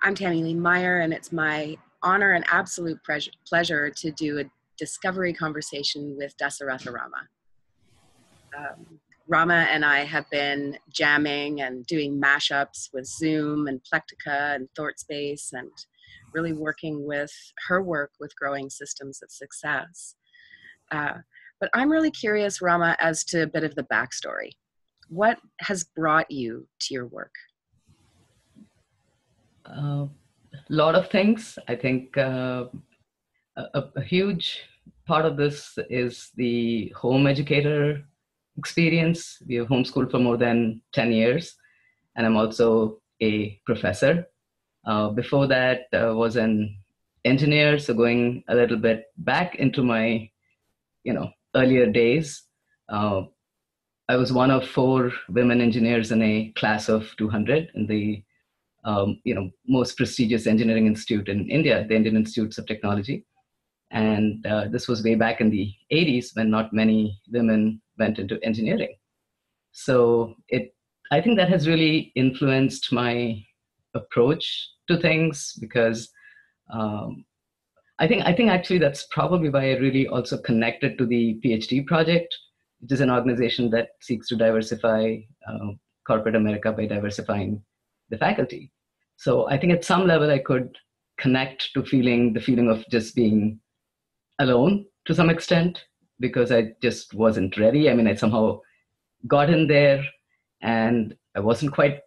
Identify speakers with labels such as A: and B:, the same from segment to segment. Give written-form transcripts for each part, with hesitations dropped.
A: I'm Tammy Lee Meyer, and it's my honor and absolute pleasure to do a discovery conversation with Dasaratha Rama. Rama and I have been jamming and doing mashups with Zoom and Plectica and ThoughtSpace, and really working with her work with growing systems of success. But I'm really curious, Rama, as to a bit of the backstory. What has brought you to your work?
B: A lot of things. I think a huge part of this is the home educator experience. We have homeschooled for more than 10 years, and I'm also a professor. Before that, I was an engineer, so going a little bit back into my, earlier days. I was one of 4 women engineers in a class of 200 in the most prestigious engineering institute in India, the Indian Institutes of Technology. And this was way back in the 80s when not many women went into engineering. So I think that has really influenced my approach to things, because I think actually that's probably why I really also connected to the PhD project, which is an organization that seeks to diversify corporate America by diversifying the faculty. So I think at some level I could connect to the feeling of just being alone to some extent, because I just wasn't ready. I mean, I somehow got in there and I wasn't quite,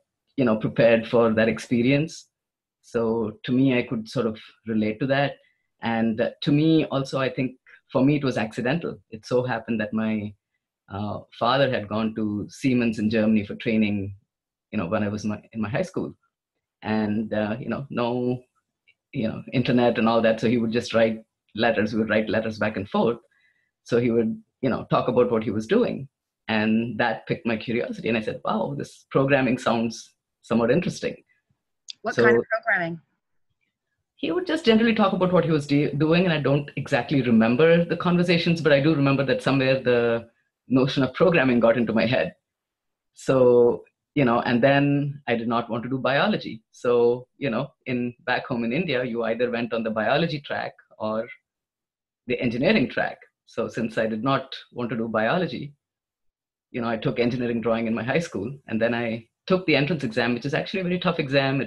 B: prepared for that experience. So to me, I could sort of relate to that. And to me also, I think for me, it was accidental. It so happened that my father had gone to Siemens in Germany for training, when I was in my high school. And, no, internet and all that. So he would just write letters. We would write letters back and forth. So he would, talk about what he was doing. And that piqued my curiosity. And I said, wow, this programming sounds somewhat interesting.
A: What kind of programming?
B: He would just generally talk about what he was doing. And I don't exactly remember the conversations, but I do remember that somewhere the notion of programming got into my head. So, and then I did not want to do biology. So, back home in India, you either went on the biology track or the engineering track. So since I did not want to do biology, I took engineering drawing in my high school, and then I took the entrance exam, which is actually a very tough exam.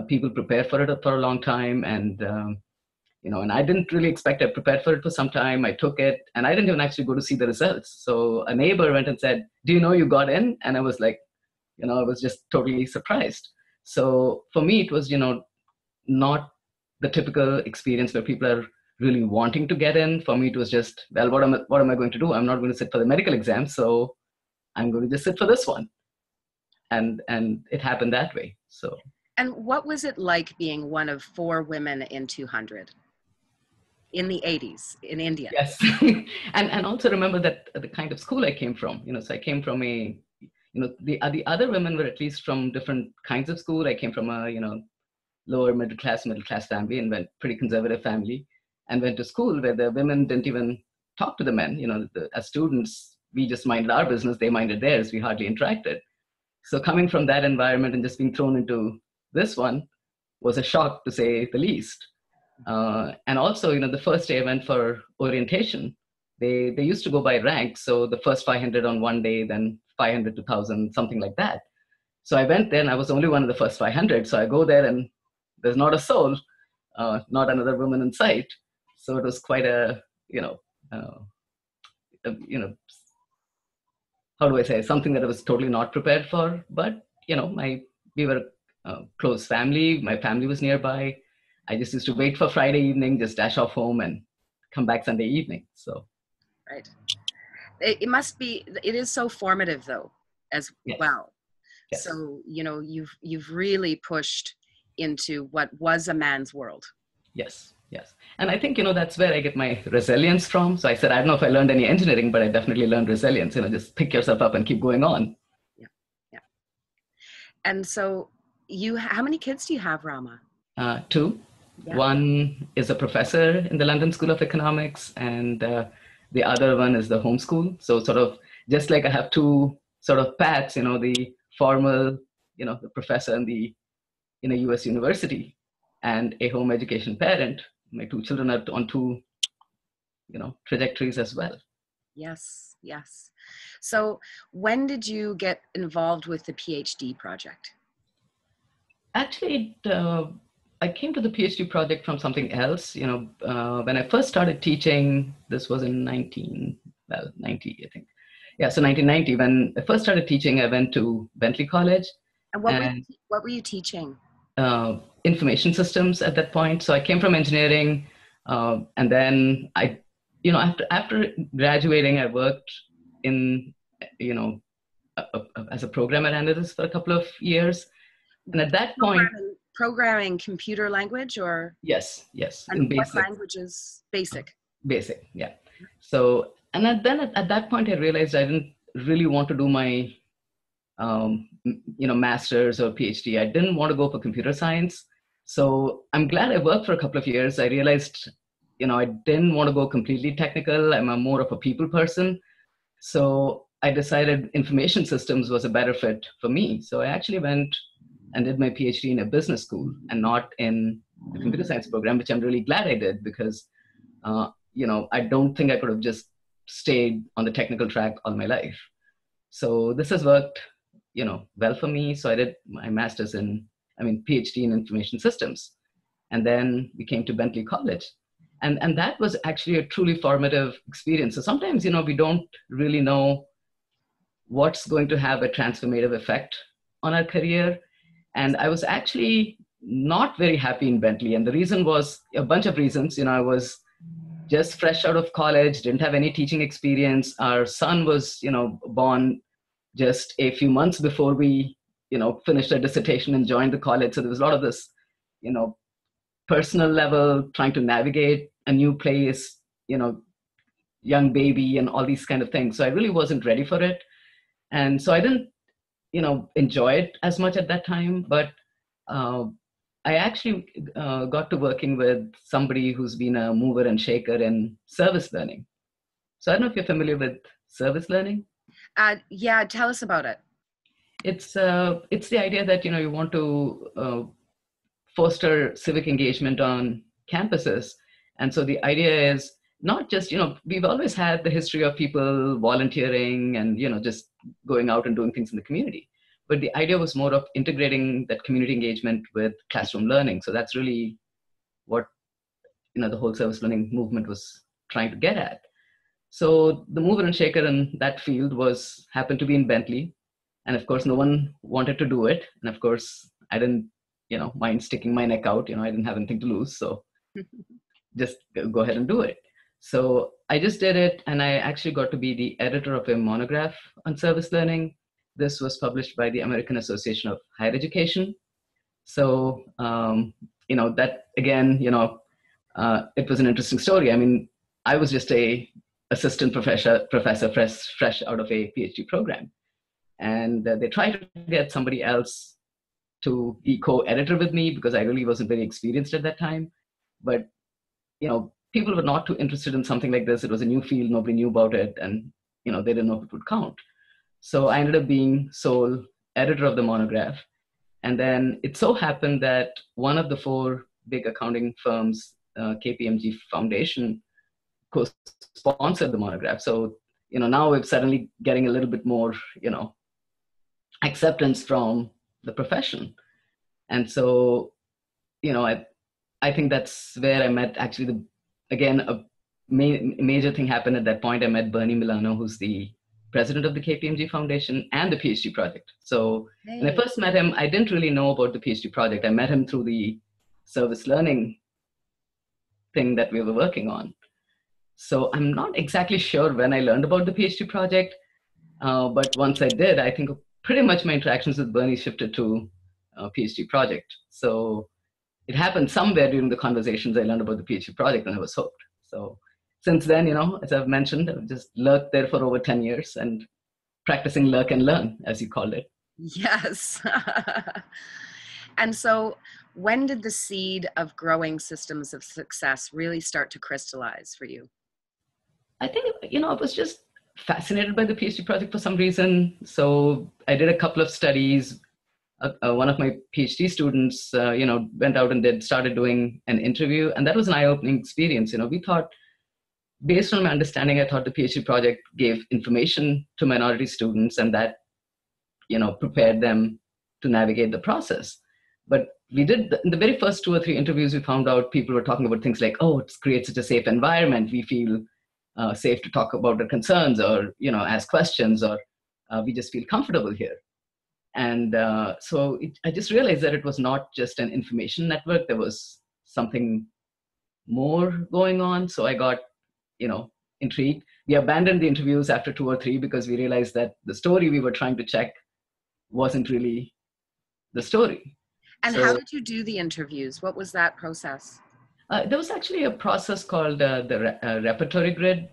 B: People prepare for it for a long time. And, and I didn't really expect I prepared for it for some time. I took it and I didn't even actually go to see the results. So a neighbor went and said, do you know you got in? And I was like, I was just totally surprised. So for me, it was, not the typical experience where people are really wanting to get in. For me, it was just, well, what am I going to do? I'm not going to sit for the medical exam. So I'm going to just sit for this one. And it happened that way. So.
A: And what was it like being one of 4 women in 200 in the 80s in India?
B: Yes. and also remember that the kind of school I came from, so I came from the other women were at least from different kinds of school. I came from a, lower middle class family, and went pretty conservative family, and went to school where the women didn't even talk to the men. As students, we just minded our business. They minded theirs. We hardly interacted. So coming from that environment and just being thrown into this one was a shock, to say the least. And also, the first day I went for orientation, they used to go by rank. So the first 500 on one day, then 500 to 1,000, something like that. So I went there and I was only one of the first 500. So I go there and there's not a soul, not another woman in sight. So it was quite a, how do I say, something that I was totally not prepared for. But, we were a close family. My family was nearby. I just used to wait for Friday evening, just dash off home and come back Sunday evening. So.
A: Right. It is so formative though, as
B: yes.
A: well.
B: Yes.
A: So, you've really pushed into what was a man's world.
B: Yes. And I think, that's where I get my resilience from. So I said, I don't know if I learned any engineering, but I definitely learned resilience. Just pick yourself up and keep going on.
A: Yeah. And so how many kids do you have, Rama?
B: 2. Yeah. One is a professor in the London School of Economics, and the other one is the homeschool. So sort of just like I have 2 sort of paths, the formal, the professor and the in a US university and a home education parent. My two children are on two, trajectories as well.
A: Yes, yes. So when did you get involved with the PhD project?
B: Actually, I came to the PhD project from something else. When I first started teaching, this was in 90, I think. Yeah, so 1990, when I first started teaching, I went to Bentley College.
A: And
B: And
A: what were you teaching?
B: Information systems at that point. So I came from engineering, and then after graduating, I worked in, as a programmer analyst for a couple of years. And at that point,
A: Programming computer language or?
B: yes,
A: And
B: in
A: what
B: basic.
A: languages? Basic.
B: Basic, yeah. So, and then at that point, I realized I didn't really want to do my, master's or PhD. I didn't want to go for computer science. So I'm glad I worked for a couple of years. I realized, I didn't want to go completely technical. I'm more of a people person. So I decided information systems was a better fit for me. So I actually went and did my PhD in a business school and not in the computer science program, which I'm really glad I did because, I don't think I could have just stayed on the technical track all my life. So this has worked, well for me. So I did my master's PhD in information systems. And then we came to Bentley College. And that was actually a truly formative experience. So sometimes, we don't really know what's going to have a transformative effect on our career. And I was actually not very happy in Bentley. And the reason was a bunch of reasons. I was just fresh out of college, didn't have any teaching experience. Our son was, born just a few months before we, finished our dissertation and joined the college. So there was a lot of this, personal level, trying to navigate a new place, young baby and all these kind of things. So I really wasn't ready for it. And so I didn't, enjoy it as much at that time. But I actually got to working with somebody who's been a mover and shaker in service learning. So I don't know if you're familiar with service learning.
A: Yeah, tell us about it.
B: It's the idea that, you want to foster civic engagement on campuses. And so the idea is not just, we've always had the history of people volunteering and, just going out and doing things in the community. But the idea was more of integrating that community engagement with classroom learning. So that's really what, the whole service learning movement was trying to get at. So the mover and shaker in that field happened to be in Bentley. And of course, no one wanted to do it. And of course, I didn't, mind sticking my neck out. I didn't have anything to lose. So just go ahead and do it. So I just did it. And I actually got to be the editor of a monograph on service learning. This was published by the American Association of Higher Education. So, that again, it was an interesting story. I mean, I was just a assistant professor fresh out of a PhD program. And they tried to get somebody else to be co-editor with me because I really wasn't very experienced at that time. But, people were not too interested in something like this. It was a new field. Nobody knew about it. And, they didn't know if it would count. So I ended up being sole editor of the monograph. And then it so happened that one of the four big accounting firms, KPMG Foundation, co-sponsored the monograph. So, now we're suddenly getting a little bit more, acceptance from the profession. And so, I think that's where I met actually a major thing happened at that point. I met Bernie Milano, who's the president of the KPMG Foundation and the PhD project. So when I first met him, I didn't really know about the PhD project. I met him through the service learning thing that we were working on. So I'm not exactly sure when I learned about the PhD project, but once I did, I think pretty much my interactions with Bernie shifted to a PhD project. So it happened somewhere during the conversations I learned about the PhD project and I was hooked. So since then, as I've mentioned, I've just lurked there for over 10 years and practicing lurk and learn, as you called it.
A: Yes. And so when did the seed of growing systems of success really start to crystallize for you?
B: I think, I was just fascinated by the PhD project for some reason. So I did a couple of studies, one of my PhD students, went out and started doing an interview, and that was an eye-opening experience. We thought, based on my understanding, I thought the PhD project gave information to minority students, and that, prepared them to navigate the process. But we did, in the very first 2 or 3 interviews, we found out people were talking about things like, oh, it creates such a safe environment. We feel safe to talk about our concerns, or, ask questions, or we just feel comfortable here. And I just realized that it was not just an information network. There was something more going on. So I got, intrigued. We abandoned the interviews after 2 or 3 because we realized that the story we were trying to check wasn't really the story.
A: And how did you do the interviews? What was that process?
B: There was actually a process called the repertory grid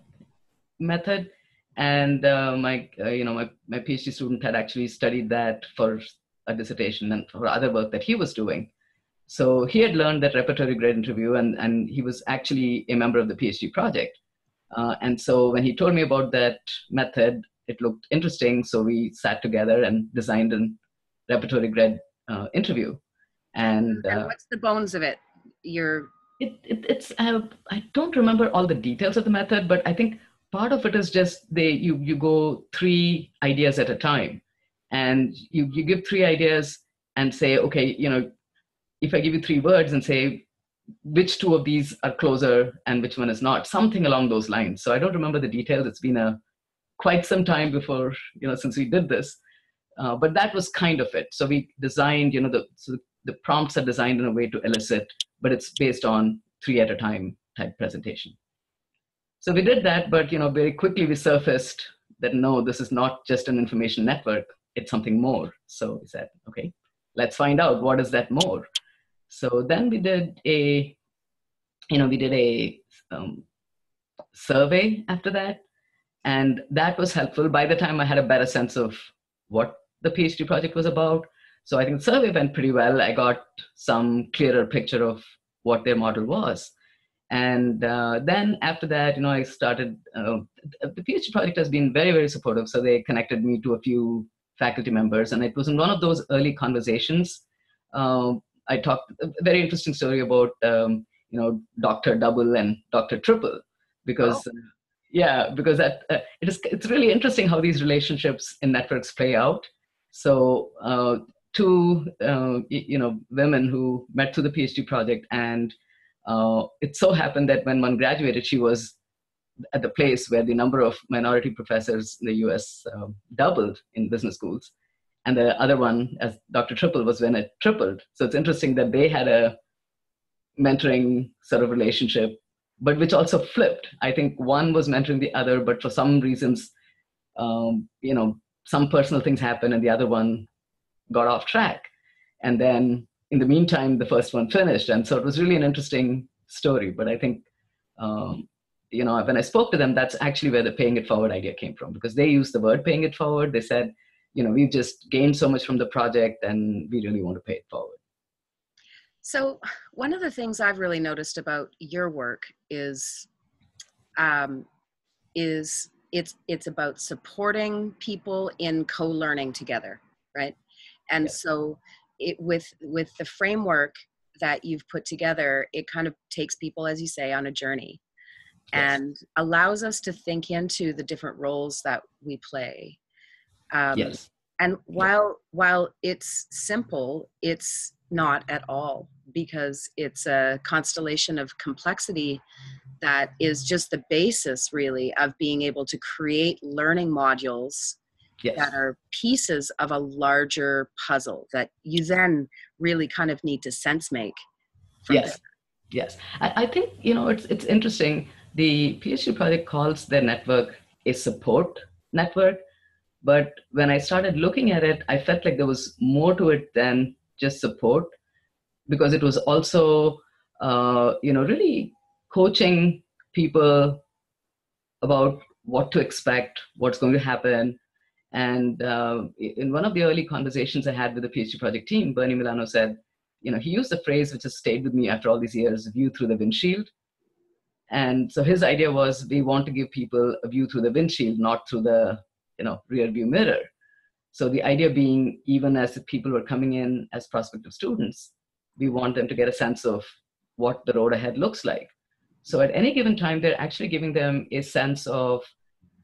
B: method. And my PhD student had actually studied that for a dissertation and for other work that he was doing. So he had learned that repertory grid interview, and he was actually a member of the PhD project. And so when he told me about that method, it looked interesting. So we sat together and designed a repertory grid interview. And
A: what's the bones of it?
B: I don't remember all the details of the method, but I think part of it is just you go 3 ideas at a time, and you give 3 ideas and say, okay, if I give you 3 words and say, which 2 of these are closer and which one is not, something along those lines. So I don't remember the details. It's been quite some time before, since we did this, but that was kind of it. So we designed, the prompts are designed in a way to elicit, but it's based on 3 at a time type presentation. So we did that, but very quickly we surfaced that no, this is not just an information network, it's something more. So we said, okay, let's find out what is that more. So then we did a survey after that, and that was helpful. By the time I had a better sense of what the PhD project was about, so I think the survey went pretty well. I got some clearer picture of what their model was. And then after that, I started, the PhD project has been very, very supportive. So they connected me to a few faculty members. And it was in one of those early conversations. I talked a very interesting story about, Dr. Double and Dr. Triple, because, because it's really interesting how these relationships in networks play out. So 2, women who met through the PhD project, and it so happened that when one graduated, she was at the place where the number of minority professors in the US doubled in business schools. And the other one, as Dr. Triple, was when it tripled. So it's interesting that they had a mentoring sort of relationship, but which also flipped. I think one was mentoring the other, but for some reasons, some personal things happened and the other one got off track. And then in the meantime, the first one finished. And so it was really an interesting story. But I think, when I spoke to them, that's actually where the paying it forward idea came from, because they used the word paying it forward. They said, we've just gained so much from the project and we really want to pay it forward.
A: So one of the things I've really noticed about your work is it's about supporting people in co-learning together, right? And yes. So with the framework that you've put together, it kind of takes people, as you say, on a journey, yes. And allows us to think into the different roles that we play.
B: Yes.
A: And while it's simple, it's not at all, because it's a constellation of complexity that is just the basis, really, of being able to create learning modules, yes. That are pieces of a larger puzzle that you then really kind of need to sense make.
B: Yes, there. Yes. I think, it's interesting. The PhD project calls their network a support network. But when I started looking at it, I felt like there was more to it than just support, because it was also, really coaching people about what to expect, what's going to happen. And in one of the early conversations I had with the PhD project team, Bernie Milano said, he used a phrase which has stayed with me after all these years: view through the windshield. And so his idea was, we want to give people a view through the windshield, not through the rear view mirror. So the idea being, even as the people who are coming in as prospective students, we want them to get a sense of what the road ahead looks like. So at any given time, they're actually giving them a sense of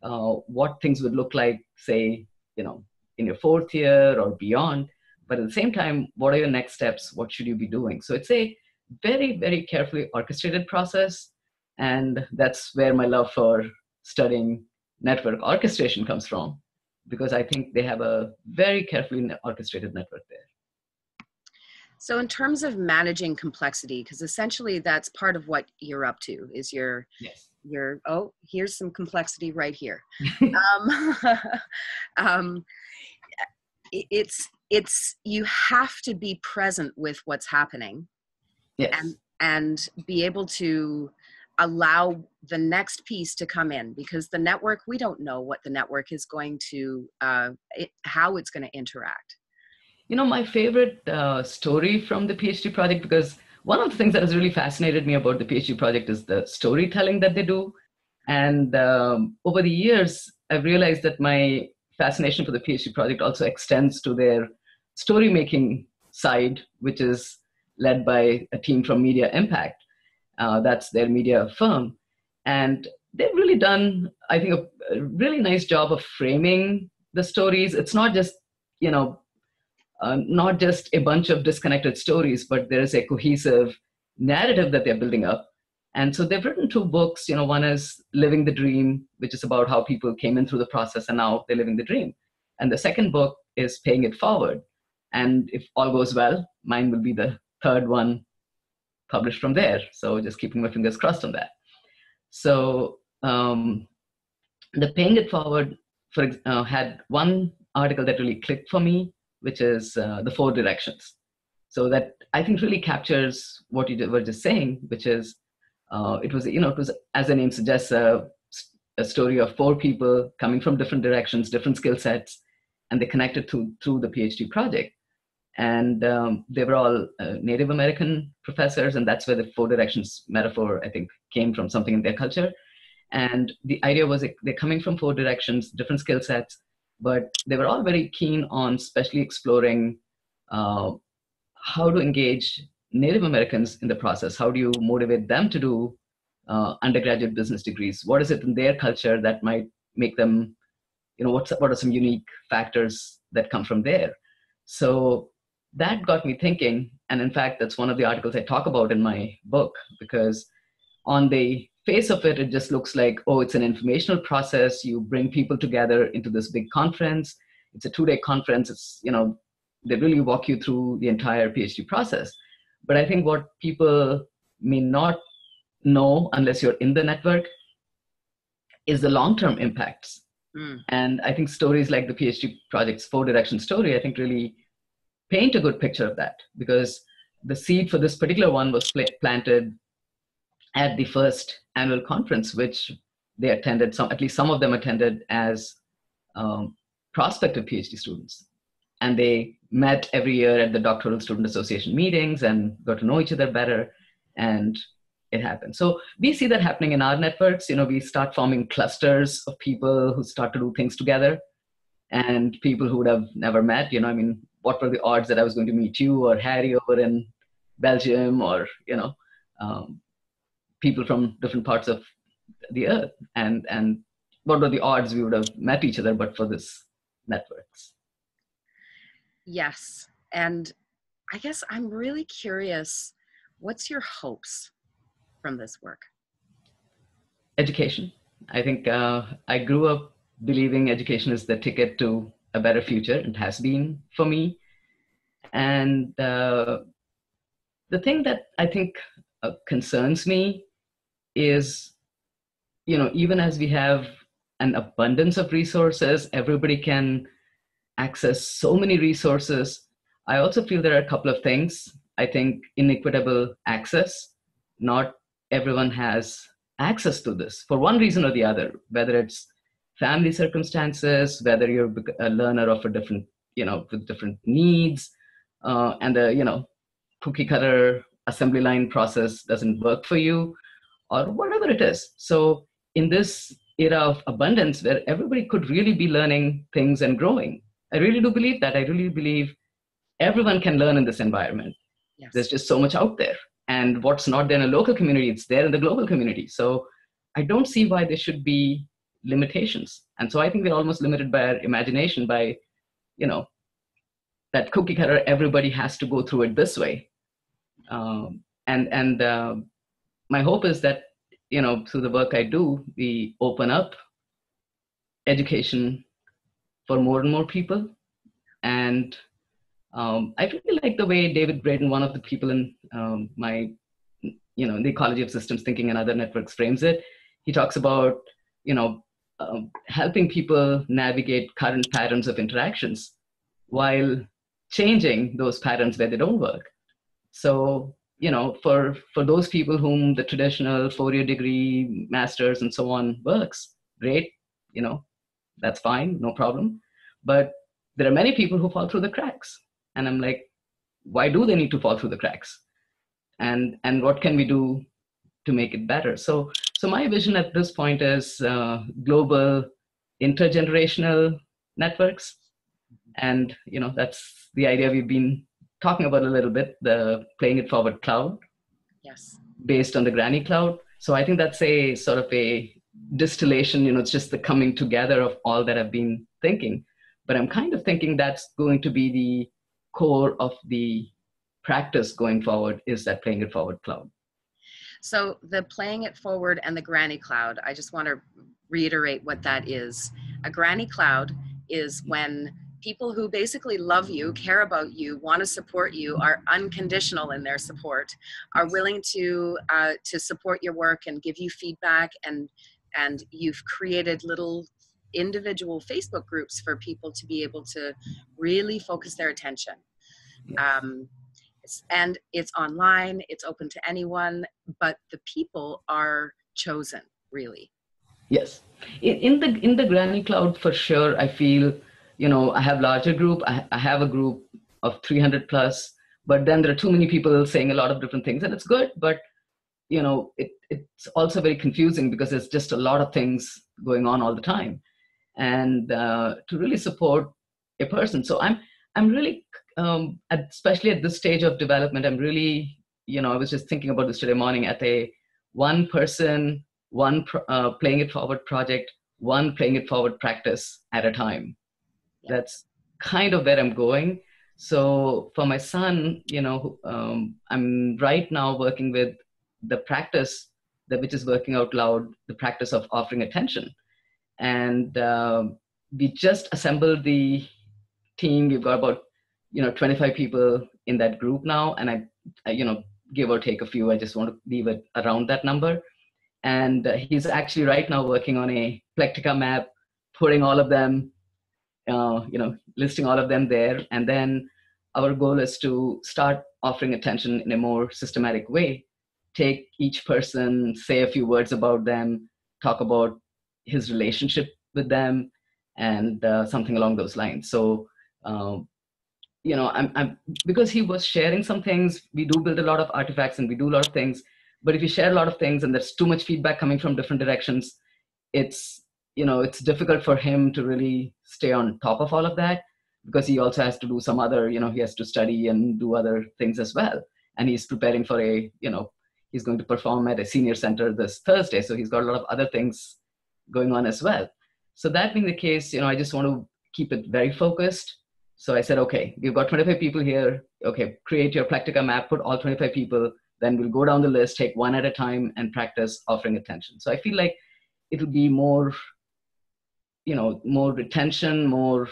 B: what things would look like, say, in your fourth year or beyond. But at the same time, what are your next steps? What should you be doing? So it's a very, very carefully orchestrated process. And that's where my love for studying network orchestration comes from, because I think they have a very carefully orchestrated network there.
A: So in terms of managing complexity, because essentially that's part of what you're up to, is
B: Yes.
A: oh, here's some complexity right here. It's you have to be present with what's happening.
B: Yes.
A: And be able to allow the next piece to come in, because the network, we don't know what the network is going to, how it's going to interact.
B: My favorite story from the PhD project, because one of the things that has really fascinated me about the PhD project is the storytelling that they do. And over the years, I've realized that my fascination for the PhD project also extends to their story making side, which is led by a team from Media Impact. That's their media firm. And they've really done, I think, a really nice job of framing the stories. It's not just, not just a bunch of disconnected stories, but there is a cohesive narrative that they're building up. And so they've written two books. One is Living the Dream, which is about how people came in through the process and now they're living the dream. And the second book is Paying It Forward. And if all goes well, mine will be the third one published from there. So just keeping my fingers crossed on that. So the Paying It Forward had one article that really clicked for me, which is the 4 directions. So that I think really captures what you were just saying, which is it was, as the name suggests, a story of 4 people coming from different directions, different skill sets, and they connected through the PhD project. And they were all Native American professors, and that's where the 4 directions metaphor, I think, came from, something in their culture. And the idea was they're coming from 4 directions, different skill sets, but they were all very keen on especially exploring how to engage Native Americans in the process. How do you motivate them to do undergraduate business degrees? What is it in their culture that might make them, what are some unique factors that come from there? So that got me thinking. And in fact, that's one of the articles I talk about in my book, because on the face of it, it just looks like, oh, it's an informational process. You bring people together into this big conference. It's a 2-day conference. It's, they really walk you through the entire PhD process. But I think what people may not know unless you're in the network is the long-term impacts. And I think stories like the PhD project's 4-direction story, I think really paint a good picture of that, because the seed for this particular one was planted at the first annual conference, which they attended, at least some of them attended as prospective PhD students. And they met every year at the Doctoral Student Association meetings and got to know each other better, and it happened. So we see that happening in our networks. We start forming clusters of people who start to do things together, and people who would have never met. What were the odds that I was going to meet you or Harry over in Belgium, or people from different parts of the earth, and what were the odds we would have met each other but for this networks?
A: Yes. And I guess I'm really curious, what's your hopes from this work?
B: Education. I think I grew up believing education is the ticket to a better future. It has been for me. And the thing that I think concerns me is, even as we have an abundance of resources, everybody can access so many resources. I also feel there are a couple of things. I think inequitable access. Not everyone has access to this for one reason or the other, whether it's family circumstances, whether you're a learner of a different, with different needs, and the, cookie cutter assembly line process doesn't work for you, or whatever it is. So in this era of abundance where everybody could really be learning things and growing, I really do believe that. I really believe everyone can learn in this environment.
A: Yes.
B: There's just so much out there. And what's not there in a local community, it's there in the global community. So I don't see why there should be limitations. And so I think we're almost limited by our imagination by, that cookie cutter, everybody has to go through it this way. My hope is that, through the work I do, we open up education for more and more people. And I really like the way David Braden, one of the people in the Ecology of Systems Thinking and Other Networks frames it. He talks about, helping people navigate current patterns of interactions while changing those patterns where they don't work. So, for those people whom the traditional 4-year degree, masters and so on works, great, that's fine, no problem. But there are many people who fall through the cracks. And I'm like, why do they need to fall through the cracks? And what can we do to make it better? So my vision at this point is global intergenerational networks. And, that's the idea we've been talking about a little bit, the playing it forward cloud.
A: Yes.
B: Based on the granny cloud. So I think that's a sort of a distillation, it's just the coming together of all that I've been thinking. But I'm kind of thinking that's going to be the core of the practice going forward, is that playing it forward cloud.
A: So the playing it forward and the granny cloud, I just want to reiterate what that is. A granny cloud is when people who basically love you, care about you, want to support you, are unconditional in their support, are willing to support your work and give you feedback, and you've created little individual Facebook groups for people to be able to really focus their attention. And it's online, it's open to anyone, but the people are chosen, really.
B: Yes. In the granny cloud, for sure, I feel, I have larger group. I have a group of 300 plus, but then there are too many people saying a lot of different things, and it's good, but it's also very confusing because there's just a lot of things going on all the time. And to really support a person. So I'm really, especially at this stage of development, I'm really, I was just thinking about this today morning, at a one person, one playing it forward project, one playing it forward practice at a time. Yeah. That's kind of where I'm going. So for my son, I'm right now working with the practice which is working out loud, the practice of offering attention. And we just assembled the team. We've got about 25 people in that group now, and I give or take a few. I just want to leave it around that number. And he's actually right now working on a Plectica map, putting all of them, listing all of them there. And then our goal is to start offering attention in a more systematic way. Take each person, say a few words about them, talk about his relationship with them, and something along those lines. So, I'm because he was sharing some things, we do build a lot of artifacts and we do a lot of things, but if you share a lot of things and there's too much feedback coming from different directions, it's difficult for him to really stay on top of all of that, because he also has to do some other, he has to study and do other things as well. And he's preparing for he's going to perform at a senior center this Thursday. So he's got a lot of other things going on as well. So that being the case, I just want to keep it very focused. So I said, okay, we've got 25 people here. Okay, create your Plectica map, put all 25 people, then we'll go down the list, take one at a time and practice offering attention. So I feel like it'll be more, more retention, more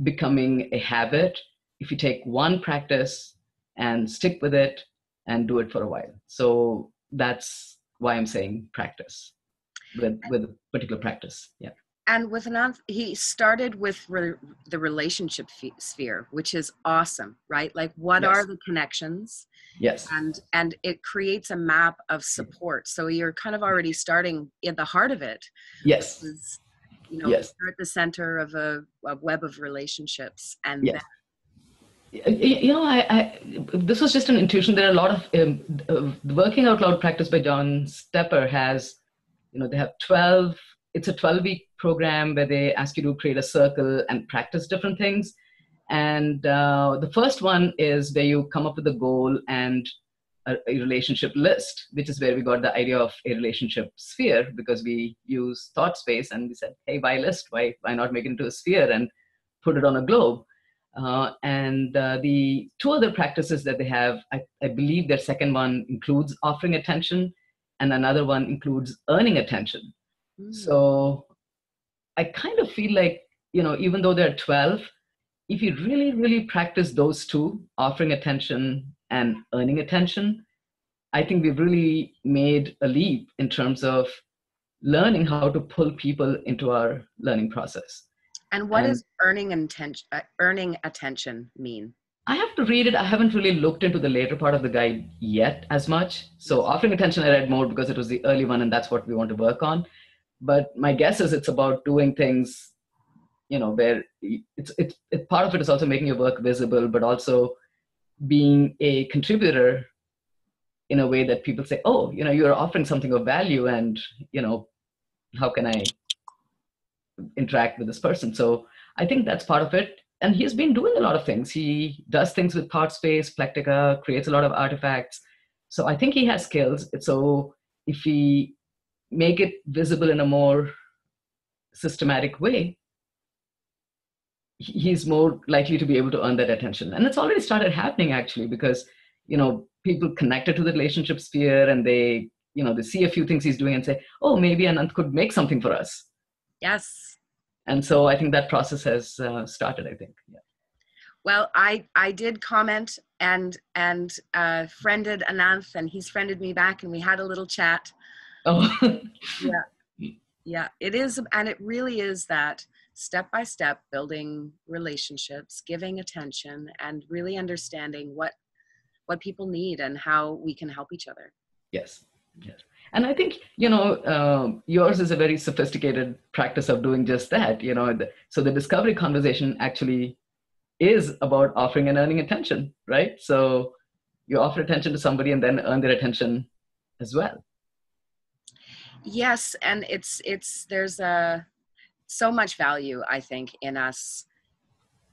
B: becoming a habit if you take one practice and stick with it and do it for a while. So that's why I'm saying practice with a particular practice. Yeah.
A: And with he started with the relationship sphere, which is awesome, right? Like, what
B: Yes.
A: are the connections?
B: Yes.
A: And it creates a map of support. So you're kind of already starting in the heart of it.
B: Yes.
A: Is,
B: Yes.
A: you're at the center of a web of relationships. And
B: yes. This was just an intuition. There are a lot of working out loud practice by John Stepper has, they have 12. It's a 12-week program where they ask you to create a circle and practice different things. And the first one is where you come up with a goal and a relationship list, which is where we got the idea of a relationship sphere, because we use thought space, and we said, hey, why list? Why not make it into a sphere and put it on a globe? And the two other practices that they have, I believe their second one includes offering attention, and another one includes earning attention. So I kind of feel like, even though they're 12, if you really, really practice those two, offering attention and earning attention, I think we've really made a leap in terms of learning how to pull people into our learning process.
A: And what does earning attention mean?
B: I have to read it. I haven't really looked into the later part of the guide yet as much. So offering attention, I read more because it was the early one, and that's what we want to work on. But my guess is it's about doing things, where it's part of it is also making your work visible, but also being a contributor in a way that people say, oh, you're offering something of value, and, how can I interact with this person? So I think that's part of it. And he's been doing a lot of things. He does things with thought space, Plectica, creates a lot of artifacts. So I think he has skills. So if we make it visible in a more systematic way, he's more likely to be able to earn that attention. And it's already started happening, actually, because, people connected to the relationship sphere, and they see a few things he's doing and say, oh, maybe Anant could make something for us.
A: Yes.
B: And so I think that process has started, I think. Yeah.
A: Well, I did comment and friended Ananth, and he's friended me back, and we had a little chat.
B: Oh.
A: Yeah, it is. And it really is that step by step building relationships, giving attention, and really understanding what people need and how we can help each other.
B: Yes. And I think, yours is a very sophisticated practice of doing just that, so the discovery conversation actually is about offering and earning attention, right? So you offer attention to somebody and then earn their attention as well.
A: Yes. And there's so much value, I think, in us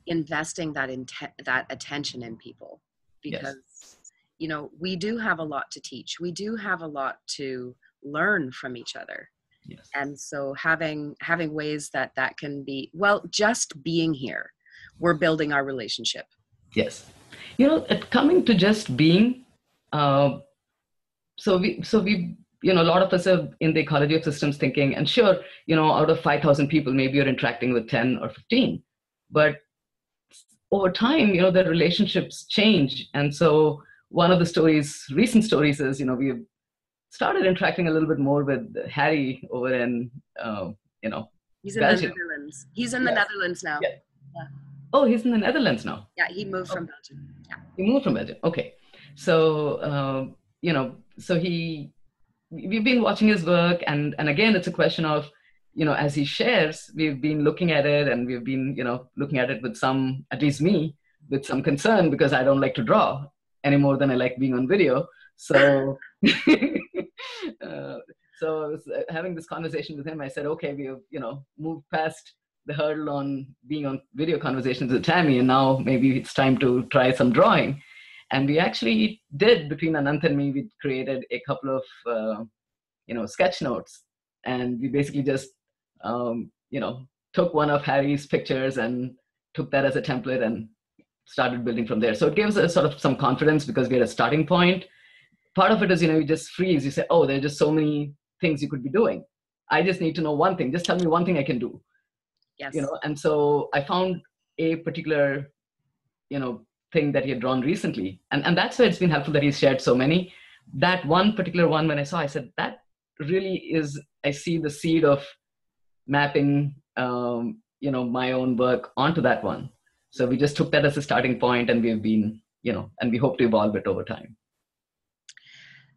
A: investing that attention in people, because we do have a lot to teach. We do have a lot to learn from each other.
B: Yes.
A: And so having ways that can be, well, just being here, we're building our relationship.
B: Yes. Coming to just being, so we a lot of us are in the ecology of systems thinking, and sure, out of 5,000 people, maybe you're interacting with 10 or 15, but over time, the relationships change. And so one of the recent stories is, we've started interacting a little bit more with Harry over in,
A: he's in
B: Belgium.
A: the Netherlands. He's in the Netherlands now.
B: Yeah. Oh, he's in the Netherlands now.
A: Yeah, he moved from Belgium. Yeah.
B: He moved from Belgium. Okay. So, so we've been watching his work, and again, it's a question of, as he shares, we've been looking at it, and we've been, looking at it with some, at least me, with some concern, because I don't like to draw any more than I like being on video. So, so I was having this conversation with him. I said, okay, we've, moved past the hurdle on being on video conversations with Tammy, and now maybe it's time to try some drawing. And we actually did, between Anant and me, we created a couple of, sketch notes. And we basically just, took one of Harry's pictures and took that as a template and started building from there. So it gives us sort of some confidence, because we're at a starting point. Part of it is, you just freeze. You say, oh, there are just so many things you could be doing. I just need to know one thing. Just tell me one thing I can do.
A: Yes.
B: And so I found a particular, thing that he had drawn recently. And that's why it's been helpful that he's shared so many. That one particular one, when I saw, I said, that really is, I see the seed of mapping, my own work onto that one. So we just took that as a starting point, and we've been, and we hope to evolve it over time.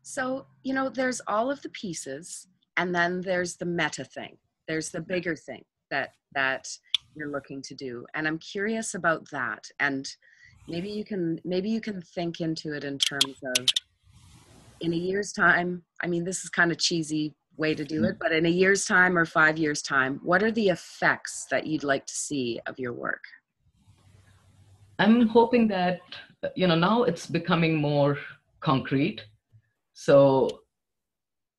A: So, there's all of the pieces, and then there's the meta thing. There's the bigger thing that you're looking to do. And I'm curious about that. And maybe you can think into it in terms of, in a year's time, I mean, this is kind of cheesy way to do it, but in a year's time or 5 years' time, what are the effects that you'd like to see of your work?
B: I'm hoping that, now it's becoming more concrete, so,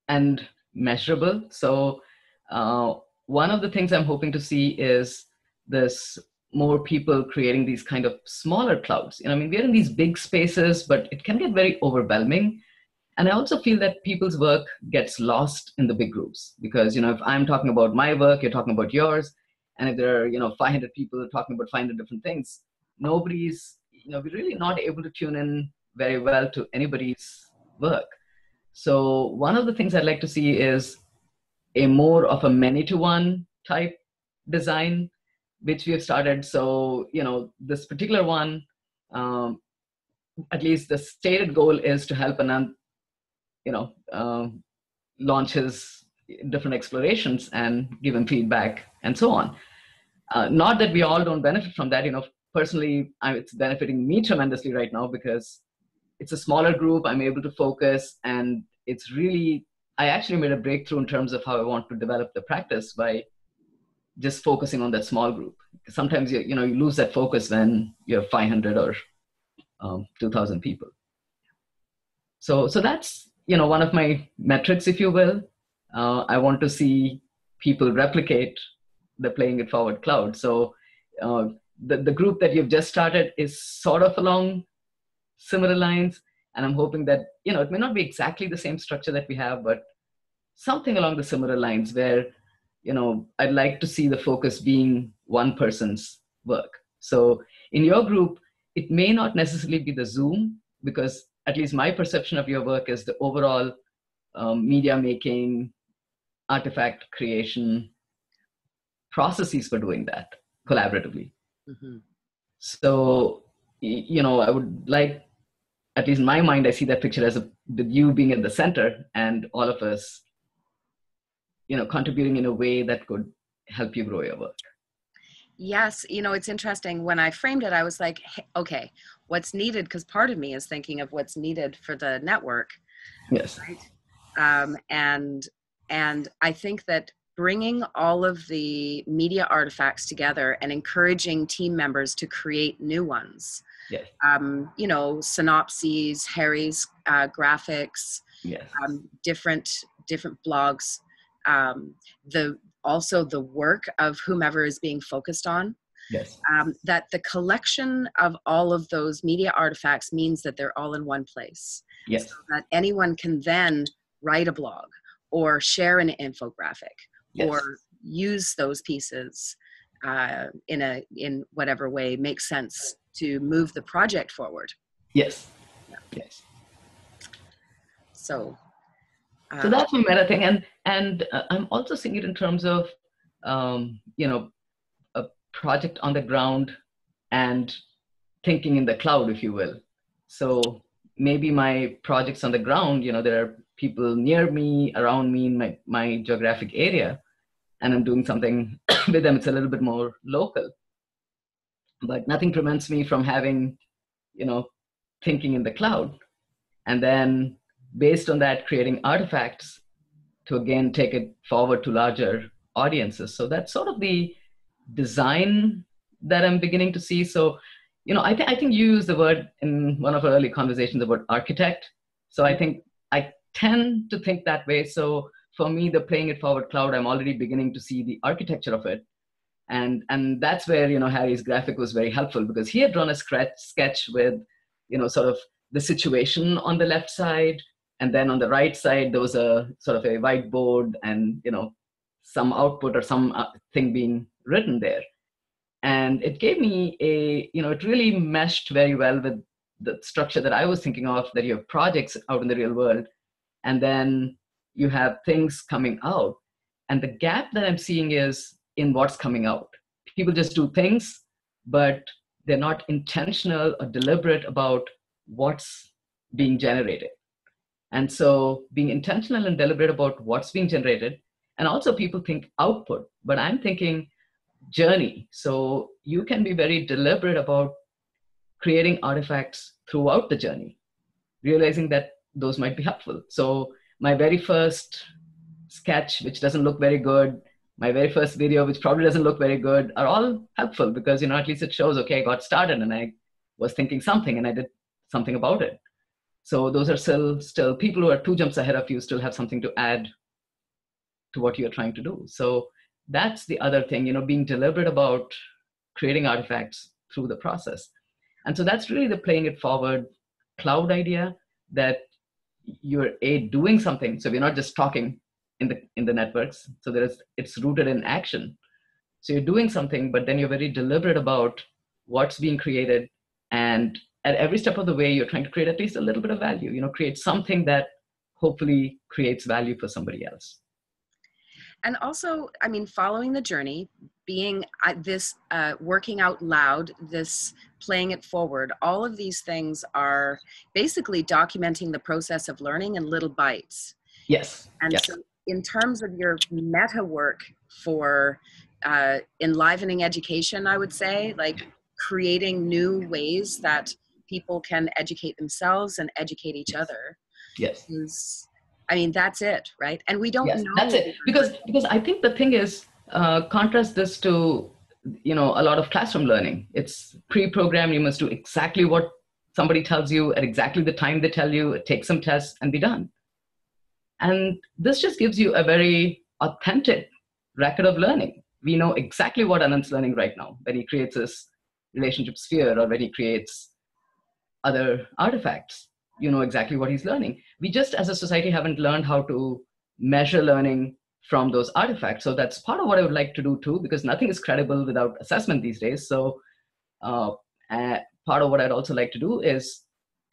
B: and measurable. So one of the things I'm hoping to see is this more people creating these kind of smaller clouds. I mean, we're in these big spaces, but it can get very overwhelming. And I also feel that people's work gets lost in the big groups because, if I'm talking about my work, you're talking about yours. And if there are, 500 people talking about 500 different things, nobody's, we're really not able to tune in very well to anybody's work. So one of the things I'd like to see is a more of a many-to-one type design, which we have started. So, this particular one, at least the stated goal is to help Anand, launch his different explorations and give him feedback and so on. Not that we all don't benefit from that. Personally, it's benefiting me tremendously right now because it's a smaller group. I'm able to focus, and it's really, I actually made a breakthrough in terms of how I want to develop the practice by just focusing on that small group. Sometimes you lose that focus when you have 500 or 2,000 people. So that's one of my metrics, if you will. I want to see people replicate the Playing It Forward cloud. So the group that you've just started is sort of along similar lines, and I'm hoping that it may not be exactly the same structure that we have, but something along the similar lines where I'd like to see the focus being one person's work. So in your group, it may not necessarily be the Zoom, because at least my perception of your work is the overall media making, artifact creation processes for doing that collaboratively. Mm-hmm. So, I would like, at least in my mind, I see that picture as with you being at the center and all of us, contributing in a way that could help you grow your work.
A: Yes. It's interesting. When I framed it, I was like, hey, okay, what's needed? Because part of me is thinking of what's needed for the network.
B: Yes.
A: Right? And I think that bringing all of the media artifacts together and encouraging team members to create new ones.
B: Yes.
A: Synopses, Harry's graphics,
B: yes.
A: Different blogs, also the work of whomever is being focused on.
B: Yes.
A: That the collection of all of those media artifacts means that they're all in one place.
B: Yes.
A: So that anyone can then write a blog or share an infographic. Yes. Or use those pieces in whatever way makes sense to move the project forward.
B: Yes. Yeah. Yes.
A: So
B: that's my meta thing, and I'm also seeing it in terms of a project on the ground and thinking in the cloud, if you will. So maybe my projects on the ground, there are people near me, around me in my geographic area, and I'm doing something with them. It's a little bit more local, but nothing prevents me from having, thinking in the cloud, and then based on that, creating artifacts to again take it forward to larger audiences. So that's sort of the design that I'm beginning to see. So, I think you used the word in one of our early conversations about architect. So I think I tend to think that way. So for me, the Playing It Forward cloud, I'm already beginning to see the architecture of it. And that's where, Harry's graphic was very helpful, because he had drawn a sketch with, sort of the situation on the left side. And then on the right side, there was a sort of a whiteboard and, some output or some thing being written there. And it gave me it really meshed very well with the structure that I was thinking of, that you have projects out in the real world, and then you have things coming out. And the gap that I'm seeing is in what's coming out. People just do things, but they're not intentional or deliberate about what's being generated. And so being intentional and deliberate about what's being generated, and also people think output, but I'm thinking journey. So you can be very deliberate about creating artifacts throughout the journey, realizing that those might be helpful. So my very first sketch, which doesn't look very good, my very first video, which probably doesn't look very good, are all helpful because, you know, at least it shows, okay, I got started and I was thinking something and I did something about it. So those are still people who are 2 jumps ahead of you still have something to add to what you're trying to do. So that's the other thing, you know, being deliberate about creating artifacts through the process. And so that's really the playing it forward cloud idea, that you're doing something. So we're not just talking in the networks. So it's rooted in action. So you're doing something, but then you're very deliberate about what's being created. And at every step of the way, you're trying to create at least a little bit of value, you know, create something that hopefully creates value for somebody else.
A: And also, I mean, following the journey, being this working out loud, this playing it forward, all of these things are basically documenting the process of learning in little bites.
B: Yes.
A: And
B: yes.
A: so in terms of your meta work for enlivening education, I would say, like creating new ways that people can educate themselves and educate each other.
B: Yes.
A: I mean, that's it, right? And we don't know.
B: That's it. Because I think the thing is, contrast this to, you know, a lot of classroom learning. It's pre-programmed. You must do exactly what somebody tells you at exactly the time they tell you, take some tests and be done. And this just gives you a very authentic record of learning. We know exactly what Anant's learning right now when he creates this relationship sphere or when he creates other artifacts. You know exactly what he's learning. We just as a society haven't learned how to measure learning from those artifacts. So that's part of what I would like to do too, because nothing is credible without assessment these days. So part of what I'd also like to do is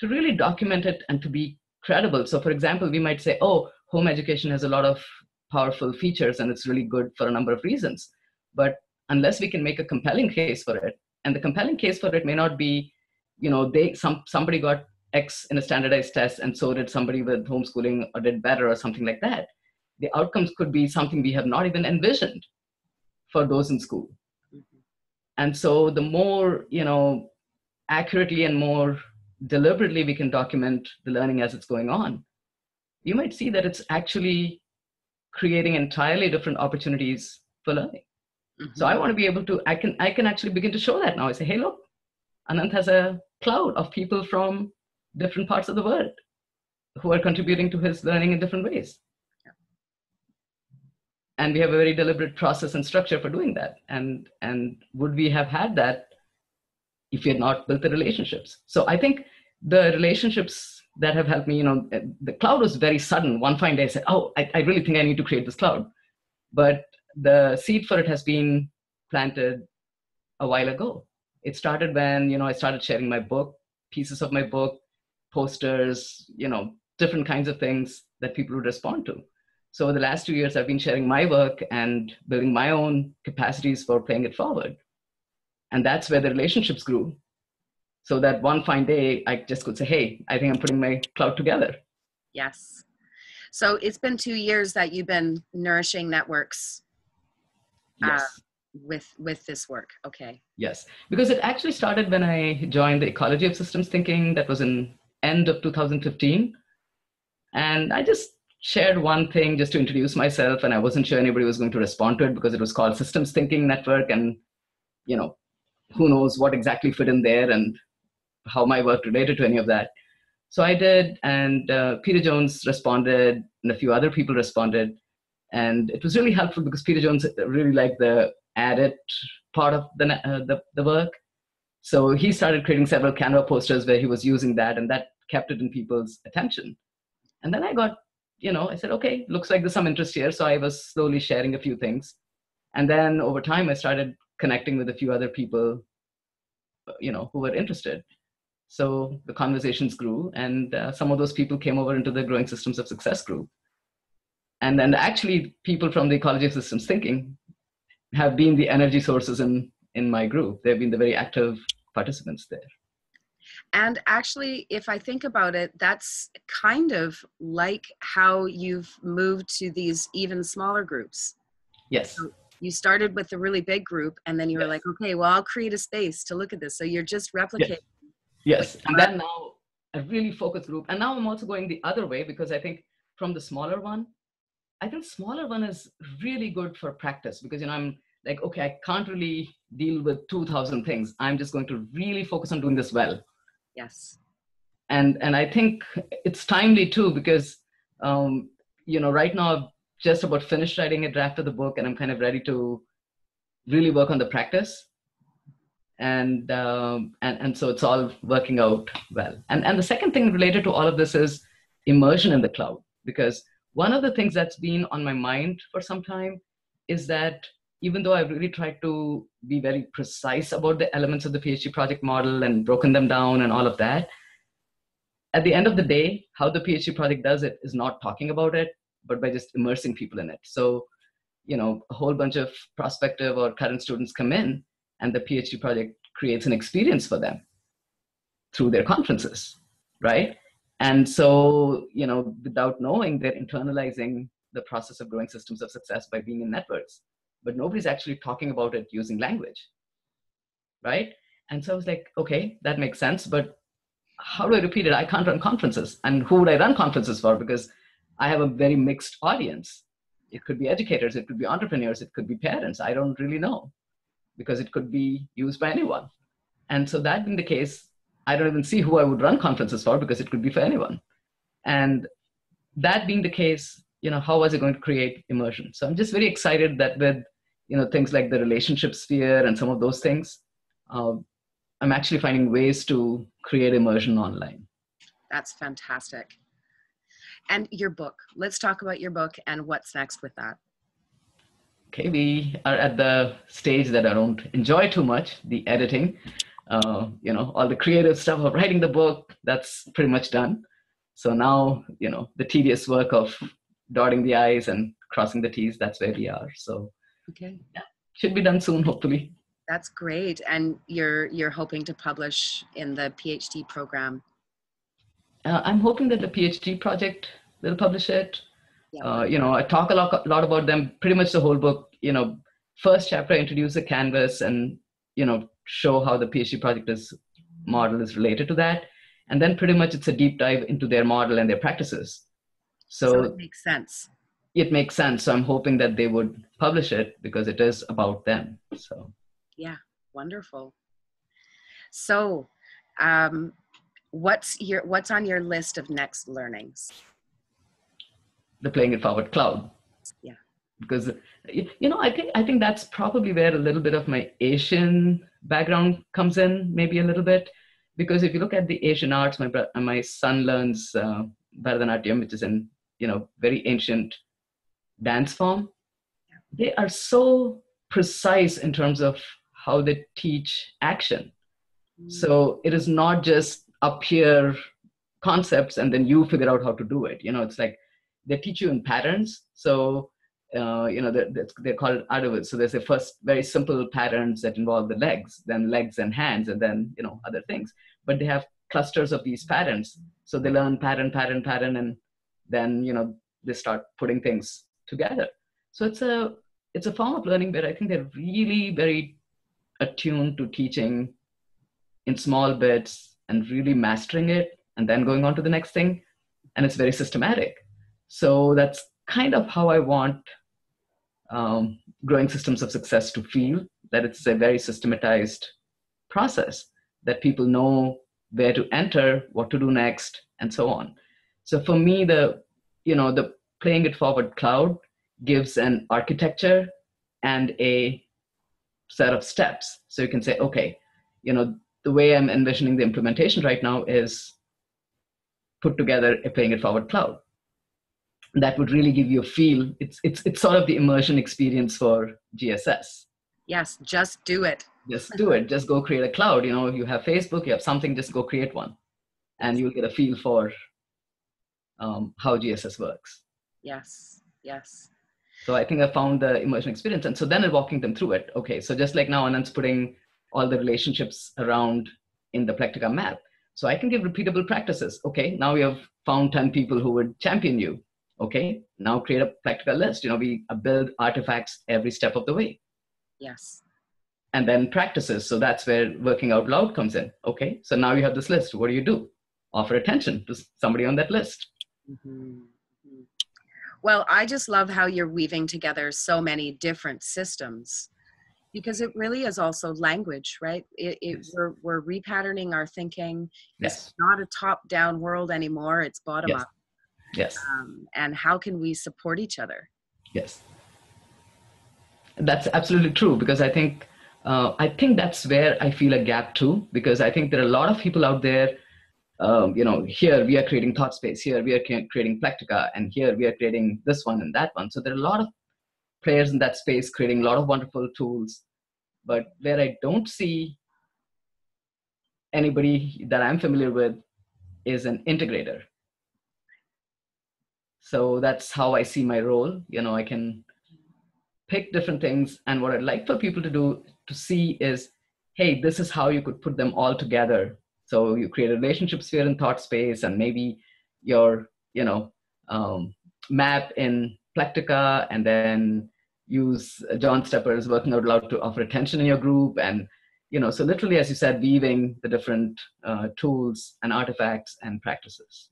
B: to really document it and to be credible. So for example, we might say, oh, home education has a lot of powerful features and it's really good for a number of reasons. But unless we can make a compelling case for it, and the compelling case for it may not be, you know, somebody got X in a standardized test and so did somebody with homeschooling or did better or something like that. The outcomes could be something we have not even envisioned for those in school. Mm-hmm. And so the more, you know, accurately and more deliberately we can document the learning as it's going on, you might see that it's actually creating entirely different opportunities for learning. Mm-hmm. So I want to be able to, I can actually begin to show that now. I say, hey, look, Anant has a cloud of people from different parts of the world who are contributing to his learning in different ways. Yeah. And we have a very deliberate process and structure for doing that. And would we have had that if we had not built the relationships? So I think the relationships that have helped me, you know, the cloud was very sudden. One fine day I said, oh, I really think I need to create this cloud. But the seed for it has been planted a while ago. It started when, you know, I started sharing my book, pieces of my book, posters, you know, different kinds of things that people would respond to. So the last 2 years, I've been sharing my work and building my own capacities for playing it forward. And that's where the relationships grew. So that one fine day, I just could say, hey, I think I'm putting my cloud together.
A: Yes. So it's been 2 years that you've been nourishing networks.
B: Yes.
A: With this work. Okay.
B: Yes, because it actually started when I joined the Ecology of Systems Thinking. That was in end of 2015. And I just shared one thing just to introduce myself. And I wasn't sure anybody was going to respond to it because it was called Systems Thinking Network. And, you know, who knows what exactly fit in there and how my work related to any of that. So I did, and Peter Jones responded and a few other people responded. And it was really helpful because Peter Jones really liked the added part of the work. So he started creating several Canva posters where he was using that, and that kept it in people's attention. And then I got, you know, I said, okay, looks like there's some interest here. So I was slowly sharing a few things. And then over time, I started connecting with a few other people, you know, who were interested. So the conversations grew, and some of those people came over into the Growing Systems of Success group. And then actually people from the Ecology of Systems Thinking have been the energy sources in my group. They've been the very active participants there.
A: And actually, if I think about it, that's kind of like how you've moved to these even smaller groups.
B: Yes.
A: So you started with a really big group, and then you were like, okay, well, I'll create a space to look at this. So you're just replicating.
B: Yes. And then now a really focused group. And now I'm also going the other way because I think from the smaller one, I think smaller one is really good for practice because, I'm like, okay, I can't really deal with 2,000 things. I'm just going to really focus on doing this well.
A: Yes.
B: And I think it's timely too because, right now I've just about finished writing a draft of the book and I'm kind of ready to really work on the practice. And so it's all working out well. And the second thing related to all of this is immersion in the cloud, because one of the things that's been on my mind for some time is that even though I've really tried to be very precise about the elements of the PhD project model and broken them down and all of that, at the end of the day, how the PhD project does it is not talking about it, but by just immersing people in it. So, a whole bunch of prospective or current students come in and the PhD project creates an experience for them through their conferences, right? And so, without knowing, they're internalizing the process of growing systems of success by being in networks, but nobody's actually talking about it using language, right? And so I was like, okay, that makes sense, but how do I repeat it? I can't run conferences. And who would I run conferences for? Because I have a very mixed audience. It could be educators, it could be entrepreneurs, it could be parents. I don't really know, because it could be used by anyone. And so that being the case, I don't even see who I would run conferences for, because it could be for anyone. And that being the case, how was it going to create immersion? So I'm just very excited that with, things like the relationship sphere and some of those things, I'm actually finding ways to create immersion online.
A: That's fantastic. And your book, let's talk about your book and what's next with that.
B: Okay, we are at the stage that I don't enjoy too much, the editing. All the creative stuff of writing the book, that's pretty much done. So now, the tedious work of dotting the I's and crossing the T's, that's where we are. So
A: okay,
B: yeah, should be done soon, hopefully.
A: That's great. And you're hoping to publish in the PhD program?
B: I'm hoping that the PhD project will publish it.
A: Yeah.
B: I talk a lot about them, pretty much the whole book. First chapter, I introduce a canvas and, show how the PhD project model is related to that. And then pretty much it's a deep dive into their model and their practices. So
A: it makes sense.
B: It makes sense. So I'm hoping that they would publish it because it is about them. So
A: yeah, wonderful. So what's on your list of next learnings?
B: The Playing It Forward cloud.
A: Yeah.
B: Because, I think that's probably where a little bit of my Asian background comes in, maybe a little bit. Because if you look at the Asian arts, my son learns Bharatanatyam, which is an, very ancient dance form. They are so precise in terms of how they teach action. So it is not just up here concepts and then you figure out how to do it. It's like they teach you in patterns. So, they're called adavas. So there's the first very simple patterns that involve the legs, then legs and hands, and then, other things. But they have clusters of these patterns. So they learn pattern, and then, they start putting things together. So it's a form of learning where I think they're really very attuned to teaching in small bits and really mastering it and then going on to the next thing. And it's very systematic. So that's kind of how I want growing systems of success to feel, that it's a very systematized process, that people know where to enter, what to do next, and so on. So for me, the Playing It Forward cloud gives an architecture and a set of steps. So you can say, okay, the way I'm envisioning the implementation right now is put together a Playing It Forward cloud. That would really give you a feel. It's sort of the immersion experience for GSS.
A: Yes, just do it.
B: Just do it. Just go create a cloud. You have Facebook, you have something, just go create one. And you'll get a feel for how GSS works.
A: Yes, yes.
B: So I think I found the immersion experience. And so then I'm walking them through it. Okay, so just like now, Anand's putting all the relationships around in the Plectica map. So I can give repeatable practices. Okay, now we have found 10 people who would champion you. Okay, now create a Plectica list. We build artifacts every step of the way.
A: Yes.
B: And then practices. So that's where working out loud comes in. Okay, so now you have this list. What do? Offer attention to somebody on that list.
A: Mm-hmm. Well, I just love how you're weaving together so many different systems, because it really is also language, right?
B: Yes.
A: We're repatterning our thinking. It's
B: Yes.
A: not a top-down world anymore, it's bottom
B: Yes.
A: up.
B: Yes.
A: And how can we support each other?
B: Yes. That's absolutely true, because I think that's where I feel a gap too, because I think there are a lot of people out there. Here we are creating thought space, here we are creating Plectica, and here we are creating this one and that one. So there are a lot of players in that space creating a lot of wonderful tools. But where I don't see anybody that I'm familiar with is an integrator. So that's how I see my role. I can pick different things, and what I'd like for people to do to see is, hey, this is how you could put them all together. So you create a relationship sphere in thought space, and maybe your map in Plectica, and then use John Stepper's working out loud to offer attention in your group. And so literally, as you said, weaving the different tools and artifacts and practices,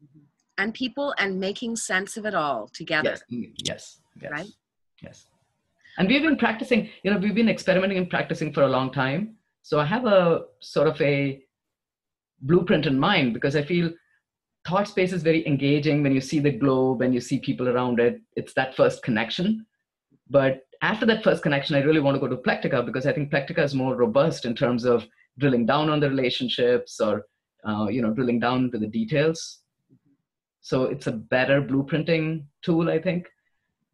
A: And people, and making sense of it all together.
B: Yes.
A: Right?
B: Yes. And we've been practicing, we've been experimenting and practicing for a long time. So I have a sort of a blueprint in mind, because I feel thought space is very engaging when you see the globe and you see people around it. It's that first connection. But after that first connection, I really want to go to Plectica, because I think Plectica is more robust in terms of drilling down on the relationships, or drilling down to the details. So it's a better blueprinting tool, I think.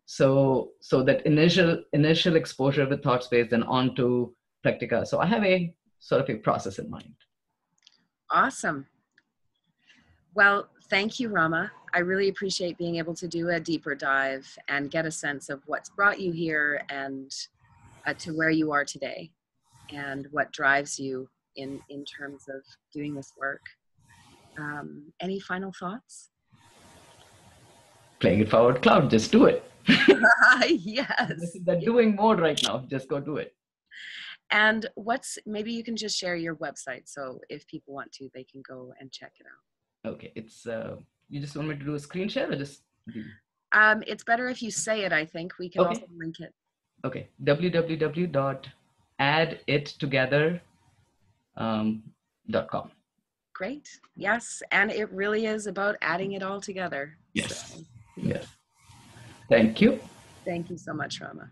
B: So that initial exposure with thought space, then onto Plectica. So I have a sort of a process in mind.
A: Awesome. Well, thank you, Rama. I really appreciate being able to do a deeper dive and get a sense of what's brought you here, and to where you are today, and what drives you in terms of doing this work. Any final thoughts?
B: Playing it forward cloud, just do it.
A: Yes.
B: This is the doing mode right now. Just go do it.
A: And maybe you can just share your website, so if people want to, they can go and check it out.
B: Okay, it's you just want me to do a screen share, or just
A: it's better if you say it. I think we can also link it.
B: Okay, www.addittogether.com.
A: Great. Yes, and it really is about adding it all together.
B: Yes.
A: So,
B: Yes. Thank you.
A: Thank you so much, Rama.